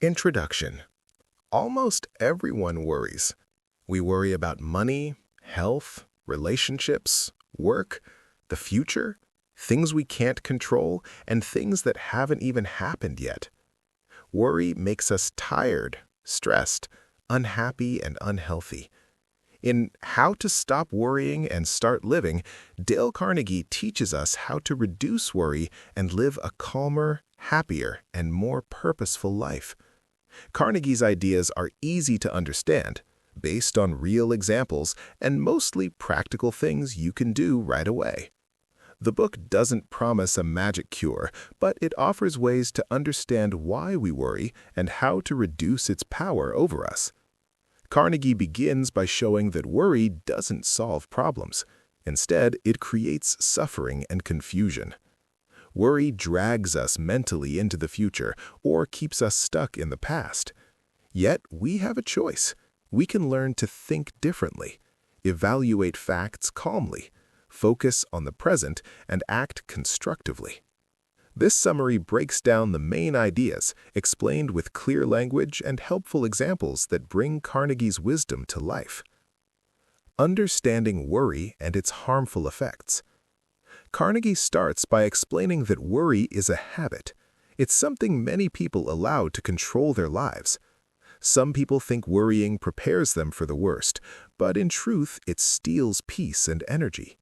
Introduction. Almost everyone worries. We worry about money, health, relationships, work, the future, things we can't control, and things that haven't even happened yet. Worry makes us tired, stressed, unhappy, and unhealthy. In How to Stop Worrying and Start Living, Dale Carnegie teaches us how to reduce worry and live a calmer, happier, and more purposeful life. Carnegie's ideas are easy to understand, based on real examples and mostly practical things you can do right away. The book doesn't promise a magic cure, but it offers ways to understand why we worry and how to reduce its power over us. Carnegie begins by showing that worry doesn't solve problems. Instead, it creates suffering and confusion. Worry drags us mentally into the future or keeps us stuck in the past. Yet, we have a choice. We can learn to think differently, evaluate facts calmly, focus on the present, and act constructively. This summary breaks down the main ideas, explained with clear language and helpful examples that bring Carnegie's wisdom to life. Understanding worry and its harmful effects. Carnegie starts by explaining that worry is a habit. It's something many people allow to control their lives. Some people think worrying prepares them for the worst, but in truth, it steals peace and energy.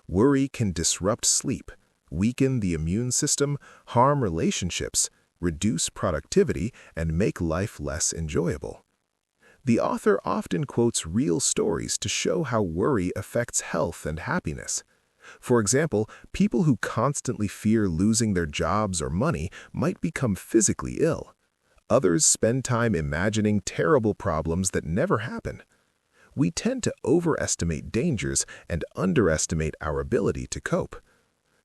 Worry can disrupt sleep, weaken the immune system, harm relationships, reduce productivity, and make life less enjoyable. The author often quotes real stories to show how worry affects health and happiness. For example, people who constantly fear losing their jobs or money might become physically ill. Others spend time imagining terrible problems that never happen. We tend to overestimate dangers and underestimate our ability to cope.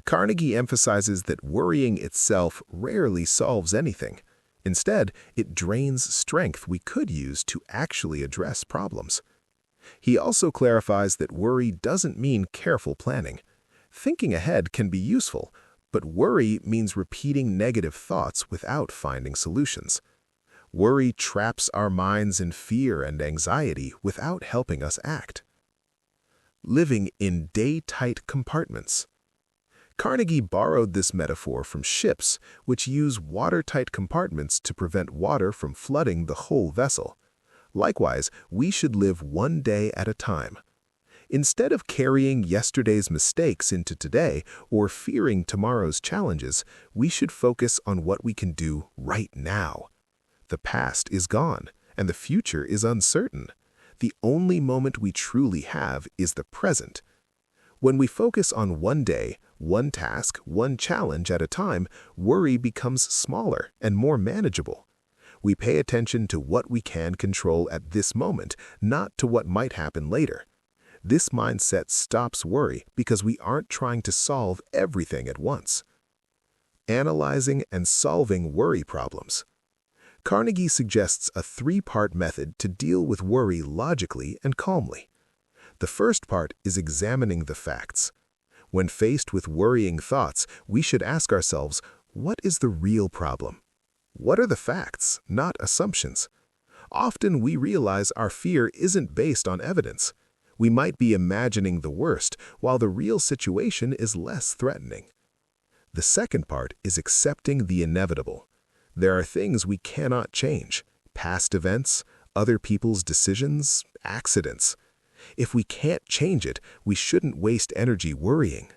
Carnegie emphasizes that worrying itself rarely solves anything. Instead, it drains strength we could use to actually address problems. He also clarifies that worry doesn't mean careful planning. Thinking ahead can be useful, but worry means repeating negative thoughts without finding solutions. Worry traps our minds in fear and anxiety without helping us act. Living in day-tight compartments. Carnegie borrowed this metaphor from ships, which use watertight compartments to prevent water from flooding the whole vessel. Likewise, we should live one day at a time. Instead of carrying yesterday's mistakes into today or fearing tomorrow's challenges, we should focus on what we can do right now. The past is gone, and the future is uncertain. The only moment we truly have is the present. When we focus on one day, one task, one challenge at a time, worry becomes smaller and more manageable. We pay attention to what we can control at this moment, not to what might happen later. This mindset stops worry because we aren't trying to solve everything at once. Analyzing and solving worry problems. Carnegie suggests a three-part method to deal with worry logically and calmly. The first part is examining the facts. When faced with worrying thoughts, we should ask ourselves, what is the real problem? What are the facts, not assumptions? Often we realize our fear isn't based on evidence. We might be imagining the worst, while the real situation is less threatening. The second part is accepting the inevitable. There are things we cannot change: past events, other people's decisions, accidents. If we can't change it, we shouldn't waste energy worrying.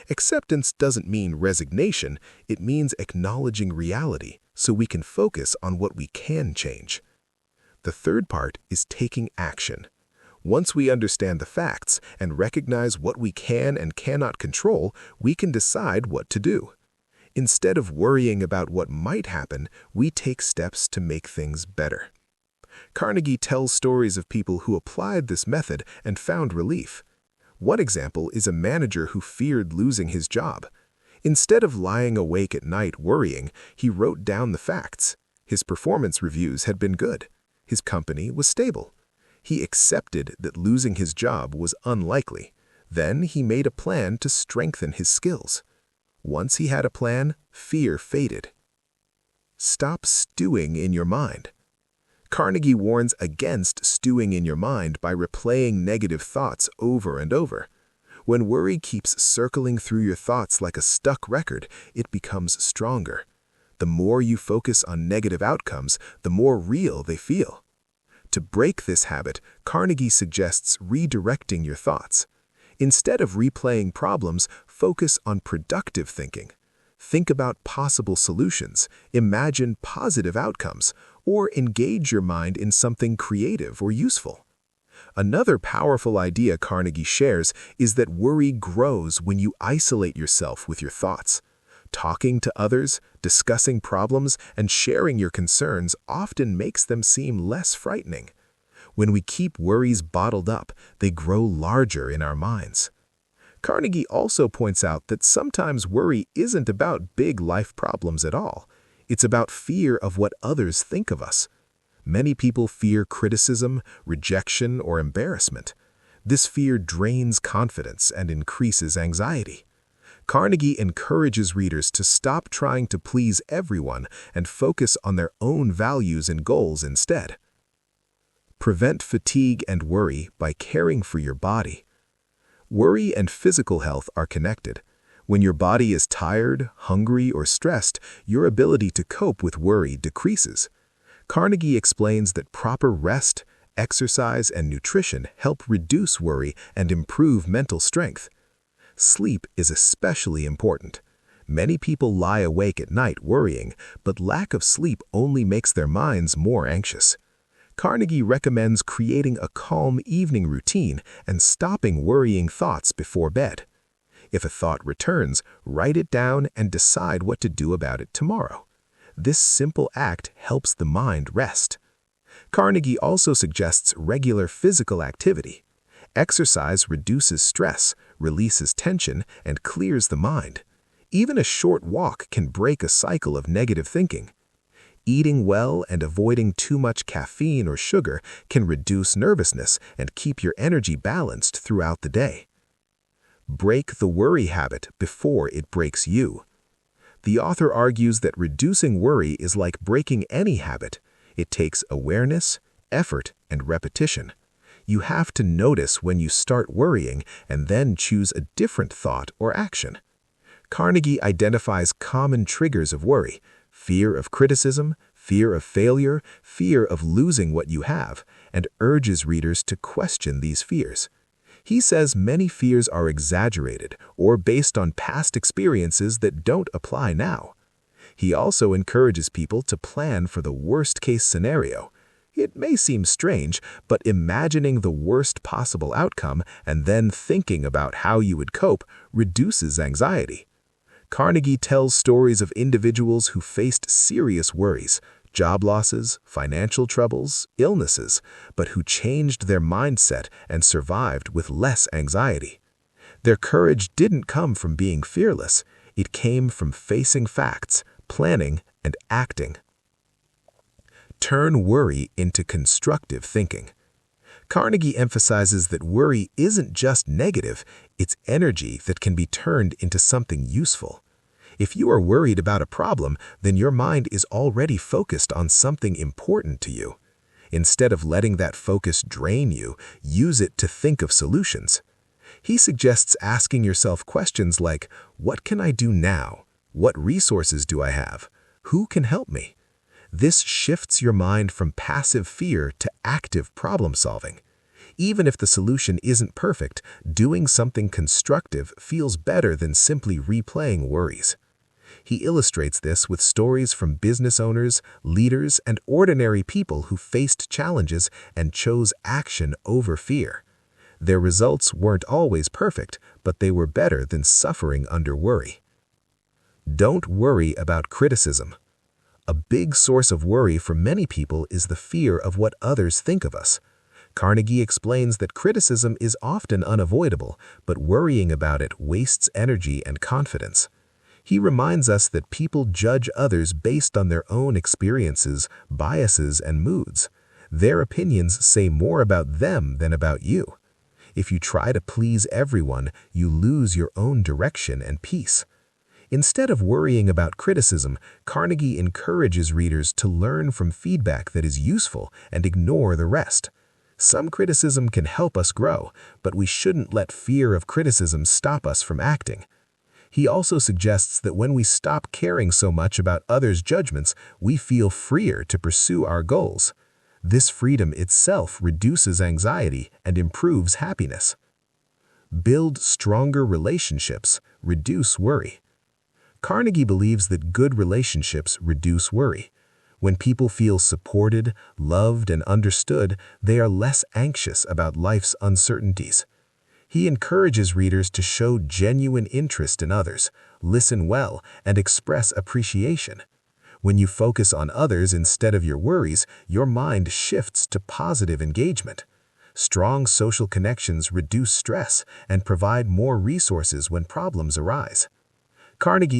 Acceptance doesn't mean resignation, it means acknowledging reality so we can focus on what we can change. The third part is taking action. Once we understand the facts and recognize what we can and cannot control, we can decide what to do. Instead of worrying about what might happen, we take steps to make things better. Carnegie tells stories of people who applied this method and found relief. One example is a manager who feared losing his job. Instead of lying awake at night worrying, he wrote down the facts. His performance reviews had been good. His company was stable. He accepted that losing his job was unlikely. Then he made a plan to strengthen his skills. Once he had a plan, fear faded. Stop stewing in your mind. Carnegie warns against stewing in your mind by replaying negative thoughts over and over. When worry keeps circling through your thoughts like a stuck record, it becomes stronger. The more you focus on negative outcomes, the more real they feel. To break this habit, Carnegie suggests redirecting your thoughts. Instead of replaying problems, focus on productive thinking. Think about possible solutions, imagine positive outcomes, or engage your mind in something creative or useful. Another powerful idea Carnegie shares is that worry grows when you isolate yourself with your thoughts. Talking to others, discussing problems, and sharing your concerns often makes them seem less frightening. When we keep worries bottled up, they grow larger in our minds. Carnegie also points out that sometimes worry isn't about big life problems at all. It's about fear of what others think of us. Many people fear criticism, rejection, or embarrassment. This fear drains confidence and increases anxiety. Carnegie encourages readers to stop trying to please everyone and focus on their own values and goals instead. Prevent fatigue and worry by caring for your body. Worry and physical health are connected. When your body is tired, hungry, or stressed, your ability to cope with worry decreases. Carnegie explains that proper rest, exercise, and nutrition help reduce worry and improve mental strength. Sleep is especially important. Many people lie awake at night worrying, but lack of sleep only makes their minds more anxious. Carnegie recommends creating a calm evening routine and stopping worrying thoughts before bed. If a thought returns, write it down and decide what to do about it tomorrow. This simple act helps the mind rest. Carnegie also suggests regular physical activity. Exercise reduces stress, releases tension, and clears the mind. Even a short walk can break a cycle of negative thinking. Eating well and avoiding too much caffeine or sugar can reduce nervousness and keep your energy balanced throughout the day. Break the worry habit before it breaks you. The author argues that reducing worry is like breaking any habit. It takes awareness, effort, and repetition. You have to notice when you start worrying and then choose a different thought or action. Carnegie identifies common triggers of worry: fear of criticism, fear of failure, fear of losing what you have, and urges readers to question these fears. He says many fears are exaggerated or based on past experiences that don't apply now. He also encourages people to plan for the worst-case scenario. It may seem strange, but imagining the worst possible outcome and then thinking about how you would cope reduces anxiety. Carnegie tells stories of individuals who faced serious worries, job losses, financial troubles, illnesses, but who changed their mindset and survived with less anxiety. Their courage didn't come from being fearless. It came from facing facts, planning, and acting. Turn worry into constructive thinking. Carnegie emphasizes that worry isn't just negative, it's energy that can be turned into something useful. If you are worried about a problem, then your mind is already focused on something important to you. Instead of letting that focus drain you, use it to think of solutions. He suggests asking yourself questions like, what can I do now? What resources do I have? Who can help me? This shifts your mind from passive fear to active problem solving. Even if the solution isn't perfect, doing something constructive feels better than simply replaying worries. He illustrates this with stories from business owners, leaders, and ordinary people who faced challenges and chose action over fear. Their results weren't always perfect, but they were better than suffering under worry. Don't worry about criticism. A big source of worry for many people is the fear of what others think of us. Carnegie explains that criticism is often unavoidable, but worrying about it wastes energy and confidence. He reminds us that people judge others based on their own experiences, biases, and moods. Their opinions say more about them than about you. If you try to please everyone, you lose your own direction and peace. Instead of worrying about criticism, Carnegie encourages readers to learn from feedback that is useful and ignore the rest. Some criticism can help us grow, but we shouldn't let fear of criticism stop us from acting. He also suggests that when we stop caring so much about others' judgments, we feel freer to pursue our goals. This freedom itself reduces anxiety and improves happiness. Build stronger relationships, reduce worry. Carnegie believes that good relationships reduce worry. When people feel supported, loved, and understood, they are less anxious about life's uncertainties. He encourages readers to show genuine interest in others, listen well, and express appreciation. When you focus on others instead of your worries, your mind shifts to positive engagement. Strong social connections reduce stress and provide more resources when problems arise. Carnegie